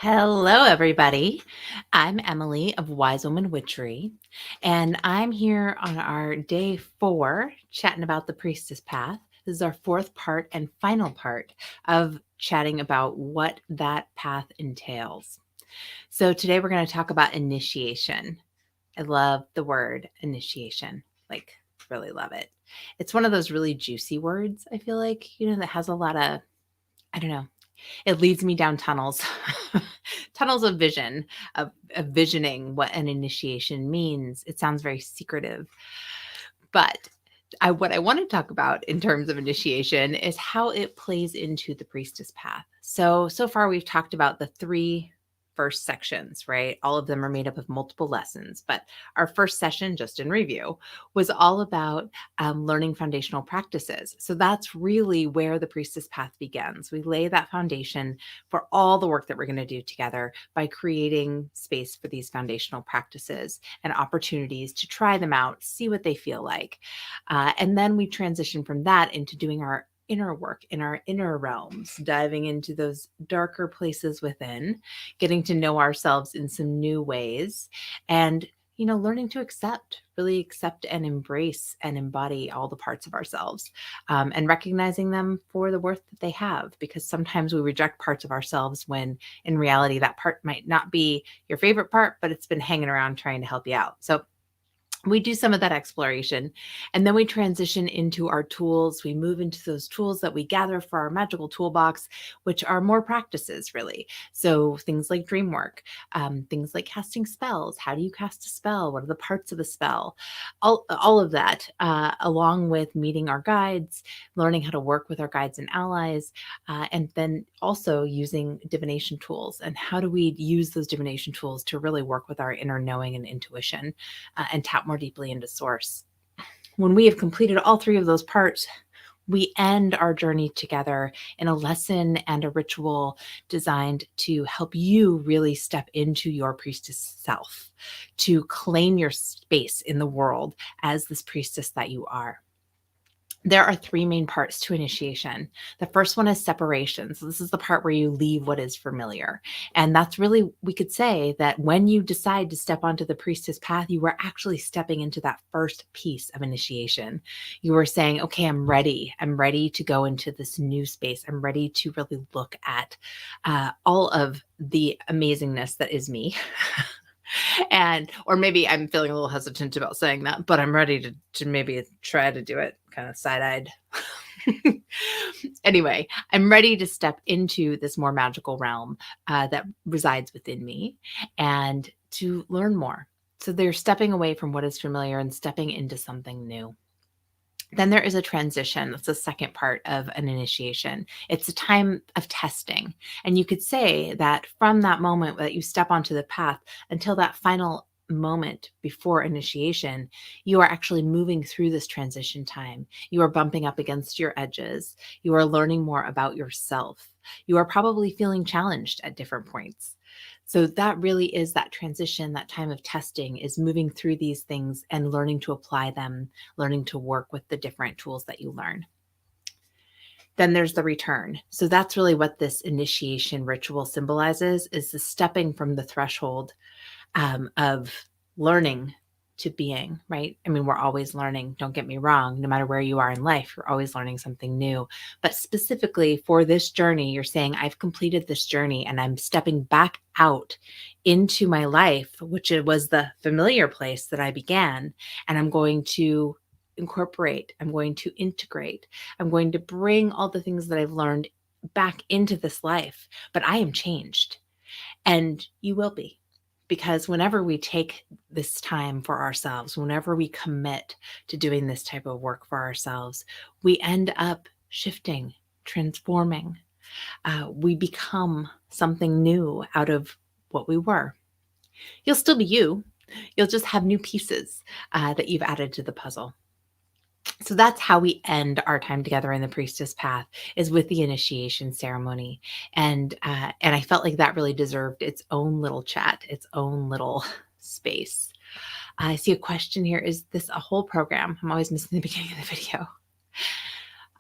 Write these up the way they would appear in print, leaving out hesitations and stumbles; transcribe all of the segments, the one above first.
Hello, everybody. I'm Emily of Wise Woman Witchery, and I'm here on our day 4 chatting about the Priestess Path. This is our 4th part and final part of chatting about what that path entails. So, today we're going to talk about initiation. I love the word initiation, like, really love it. It's one of those really juicy words, I feel like, that has a lot of, I don't know, it leads me down tunnels, tunnels of vision, of visioning what an initiation means. It sounds very secretive, but what I want to talk about in terms of initiation is how it plays into the priestess path. So far we've talked about the 3 first sections, right? All of them are made up of multiple lessons, but our first session, just in review, was all about learning foundational practices. So that's really where the priestess path begins. We lay that foundation for all the work that we're going to do together by creating space for these foundational practices and opportunities to try them out, see what they feel like. And then we transition from that into doing our inner work in our inner realms, diving into those darker places within, getting to know ourselves in some new ways, and learning to really accept and embrace and embody all the parts of ourselves, and recognizing them for the worth that they have. Because sometimes we reject parts of ourselves when in reality that part might not be your favorite part, but it's been hanging around trying to help you out. So we do some of that exploration, and then we transition into our tools. We move into those tools that we gather for our magical toolbox, which are more practices, really. So things like dream work, things like casting spells. How do you cast a spell? What are the parts of a spell? All of that, along with meeting our guides, learning how to work with our guides and allies, and then also using divination tools. And how do we use those divination tools to really work with our inner knowing and intuition, and tap more deeply into source. When we have completed all 3 of those parts, we end our journey together in a lesson and a ritual designed to help you really step into your priestess self, to claim your space in the world as this priestess that you are. There are 3 main parts to initiation. The first one is separation. So this is the part where you leave what is familiar. And that's really, we could say that when you decide to step onto the priestess path, you are actually stepping into that first piece of initiation. You are saying, okay, I'm ready. I'm ready to go into this new space. I'm ready to really look at all of the amazingness that is me. Or maybe I'm feeling a little hesitant about saying that, but I'm ready to maybe try to do it kind of side-eyed. Anyway, I'm ready to step into this more magical realm that resides within me and to learn more. So they're stepping away from what is familiar and stepping into something new. Then there is a transition. That's the second part of an initiation. It's a time of testing. And you could say that from that moment that you step onto the path until that final moment before initiation, you are actually moving through this transition time. You are bumping up against your edges. You are learning more about yourself. You are probably feeling challenged at different points. So that really is that transition, that time of testing is moving through these things and learning to apply them, learning to work with the different tools that you learn. Then there's the return. So that's really what this initiation ritual symbolizes, is the stepping from the threshold of learning to being, right? I mean, we're always learning, don't get me wrong. No matter where you are in life, you're always learning something new. But specifically for this journey, you're saying, I've completed this journey and I'm stepping back out into my life, which it was the familiar place that I began. And I'm going to incorporate, I'm going to integrate, I'm going to bring all the things that I've learned back into this life. But I am changed, and you will be. Because whenever we take this time for ourselves, whenever we commit to doing this type of work for ourselves, we end up shifting, transforming. We become something new out of what we were. You'll still be you. You'll just have new pieces that you've added to the puzzle. So that's how we end our time together in the priestess path, is with the initiation ceremony. And I felt like that really deserved its own little chat, its own little space. I see a question here. Is this a whole program? I'm always missing the beginning of the video.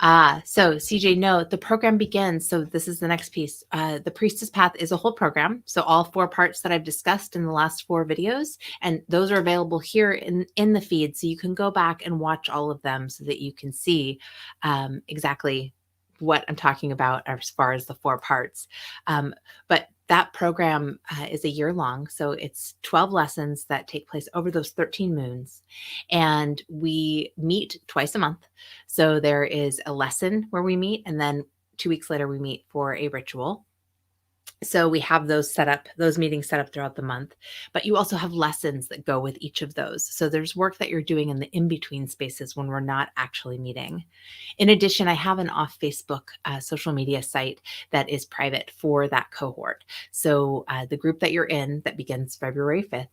So CJ, no, the program begins. So this is the next piece. The Priestess Path is a whole program. So all 4 parts that I've discussed in the last 4 videos, and those are available here in the feed. So you can go back and watch all of them so that you can see exactly what I'm talking about as far as the 4 parts. But that program is a year long. So it's 12 lessons that take place over those 13 moons. And we meet twice a month. So there is a lesson where we meet, and then 2 weeks later, we meet for a ritual. So we have those meetings set up throughout the month, but you also have lessons that go with each of those. So there's work that you're doing in the in-between spaces when we're not actually meeting. In addition, I have an off Facebook social media site that is private for that cohort. So the group that you're in that begins February 5th,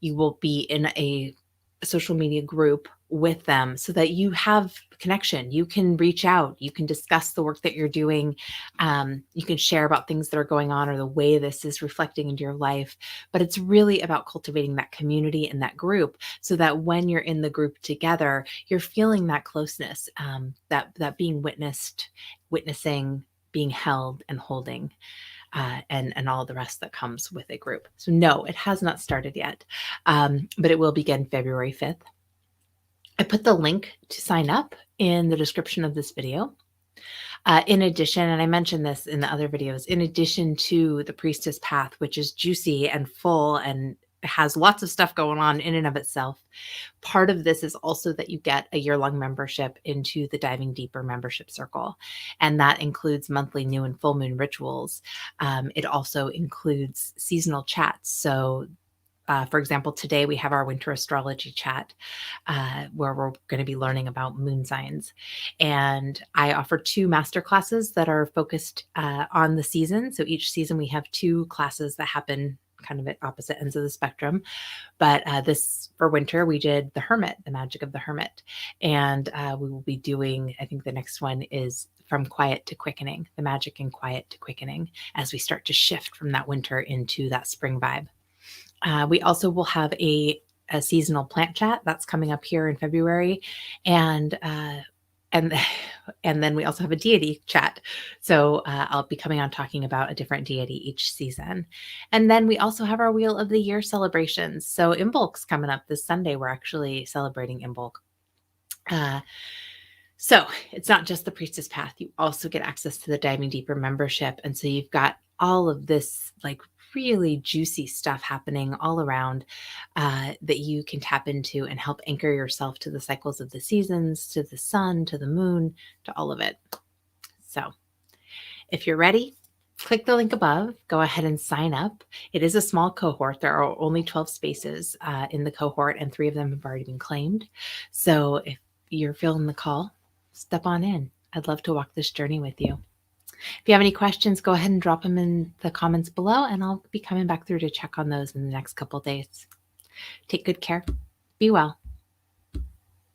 you will be in a social media group with them so that you have connection. You can reach out, you can discuss the work that you're doing. You can share about things that are going on or the way this is reflecting into your life. But it's really about cultivating that community and that group so that when you're in the group together, you're feeling that closeness, that being witnessing, being held and holding. And all the rest that comes with a group. So no, it has not started yet, but it will begin February 5th. I put the link to sign up in the description of this video. In addition, and I mentioned this in the other videos, in addition to the Priestess Path, which is juicy and full and has lots of stuff going on in and of itself, part of this is also that you get a year-long membership into the Diving Deeper membership circle. And that includes monthly new and full moon rituals. It also includes seasonal chats. So for example, today we have our winter astrology chat where we're going to be learning about moon signs. And I offer 2 master classes that are focused on the season. So each season we have 2 classes that happen kind of at opposite ends of the spectrum. But this for winter, we did the Hermit, the magic of the Hermit. And we will be doing, I think the next one is from quiet to quickening, the magic in quiet to quickening, as we start to shift from that winter into that spring vibe. We also will have a seasonal plant chat that's coming up here in February, and and and then we also have a deity chat. So I'll be coming on talking about a different deity each season. And then we also have our Wheel of the Year celebrations. So Imbolc's coming up this Sunday. We're actually celebrating Imbolc. So it's not just the Priestess Path. You also get access to the Diving Deeper membership. And so you've got all of this like really juicy stuff happening all around that you can tap into and help anchor yourself to the cycles of the seasons, to the sun, to the moon, to all of it. So if you're ready, click the link above, go ahead and sign up. It is a small cohort. There are only 12 spaces in the cohort, and 3 of them have already been claimed. So if you're feeling the call, step on in. I'd love to walk this journey with you. If you have any questions, go ahead and drop them in the comments below, and I'll be coming back through to check on those in the next couple of days. Take good care. Be well.